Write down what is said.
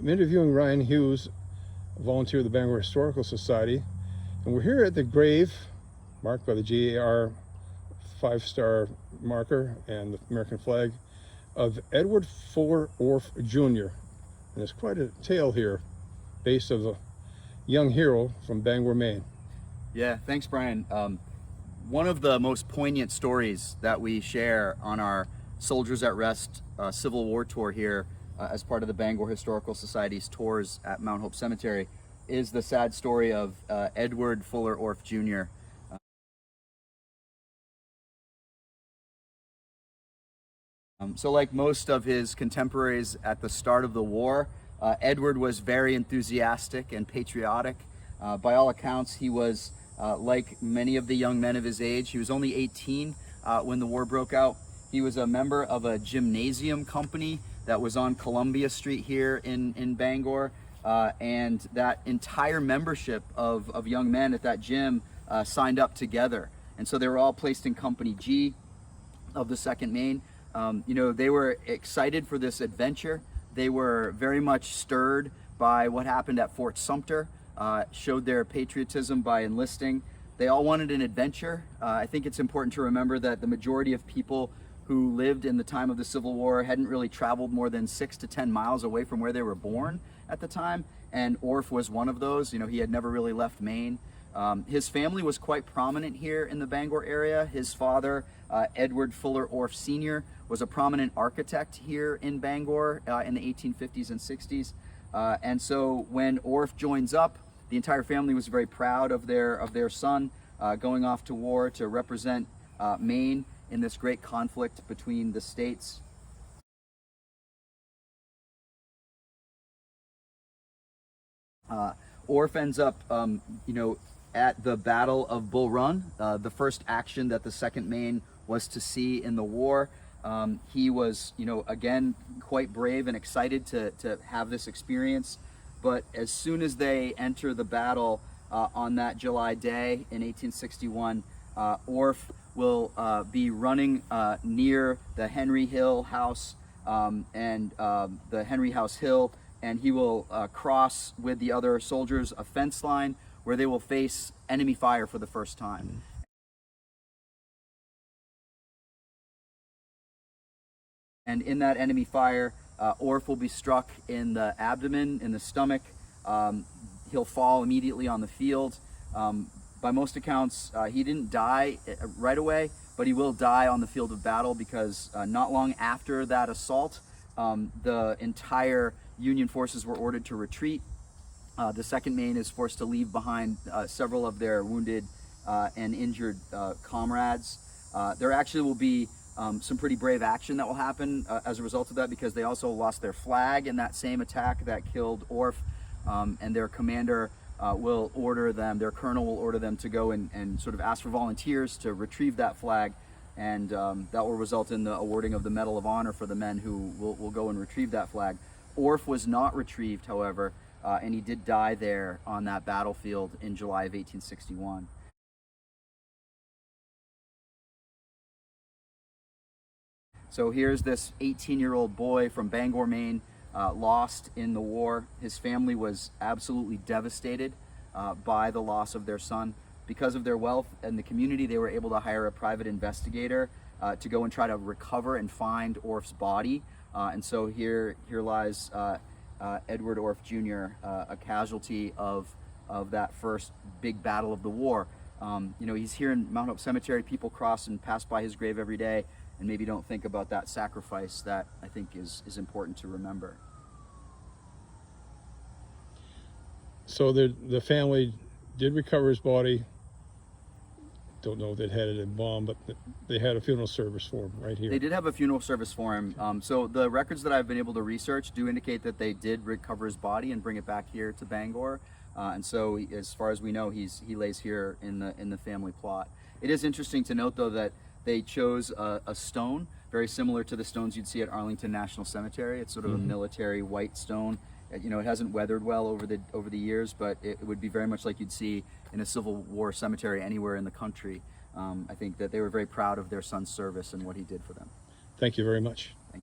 I'm interviewing Ryan Hews, a volunteer of the Bangor Historical Society, and we're here at the grave marked by the GAR 5-star marker and the American flag of Edward Fuller Orff Jr. And there's quite a tale here based of a young hero from Bangor, Maine. Yeah, thanks, Brian. One of the most poignant stories that we share on our Soldiers at Rest Civil War tour here as part of the Bangor Historical Society's tours at Mount Hope Cemetery is the sad story of Edward Fuller Orff Jr. So like most of his contemporaries at the start of the war, Edward was very enthusiastic and patriotic. By all accounts, he was like many of the young men of his age. He was only 18 when the war broke out. He was a member of a gymnasium company that was on Columbia Street here in Bangor. And that entire membership of young men at that gym signed up together. And so they were all placed in Company G of the 2nd Maine. They were excited for this adventure. They were very much stirred by what happened at Fort Sumter, showed their patriotism by enlisting. They all wanted an adventure. I think it's important to remember that the majority of people who lived in the time of the Civil War hadn't really traveled more than 6 to 10 miles away from where they were born at the time, and Orff was one of those. He had never really left Maine. His family was quite prominent here in the Bangor area. His father, Edward Fuller Orff Sr., was a prominent architect here in Bangor in the 1850s and 60s. And so when Orff joins up, the entire family was very proud of their son going off to war to represent Maine in this great conflict between the states. Orff ends up, at the Battle of Bull Run, the first action that the 2nd Maine was to see in the war. He was, again, quite brave and excited to have this experience. But as soon as they enter the battle on that July day in 1861, Orff will be running near the Henry Hill house and the Henry House Hill, and he will cross with the other soldiers a fence line where they will face enemy fire for the first time. And in that enemy fire, Orff will be struck in the abdomen, in the stomach. He'll fall immediately on the field. By most accounts, he didn't die right away, but he will die on the field of battle because not long after that assault, the entire Union forces were ordered to retreat. The 2nd Maine is forced to leave behind several of their wounded and injured comrades. There actually will be some pretty brave action that will happen as a result of that, because they also lost their flag in that same attack that killed Orff, and their commander will order them, their colonel will order them to go and sort of ask for volunteers to retrieve that flag, and that will result in the awarding of the Medal of Honor for the men who will go and retrieve that flag. Orff was not retrieved, however, and he did die there on that battlefield in July of 1861. So here's this 18-year-old boy from Bangor, Maine, lost in the war. His family was absolutely devastated by the loss of their son. Because of their wealth and the community, they were able to hire a private investigator to go and try to recover and find Orff's body. And so here lies Edward Orff Jr., a casualty of that first big battle of the war. He's here in Mount Hope Cemetery. People cross and pass by his grave every day and maybe don't think about that sacrifice that I think is important to remember. So the family did recover his body. Don't know if they'd had it embalmed, but they had a funeral service for him right here. They did have a funeral service for him. So the records that I've been able to research do indicate that they did recover his body and bring it back here to Bangor. And so as far as we know, he lays here in the family plot. It is interesting to note, though, that they chose a stone very similar to the stones you'd see at Arlington National Cemetery. It's sort of a military white stone. It hasn't weathered well over the years, but it would be very much like you'd see in a Civil War cemetery anywhere in the country. I think that they were very proud of their son's service and what he did for them. Thank you very much.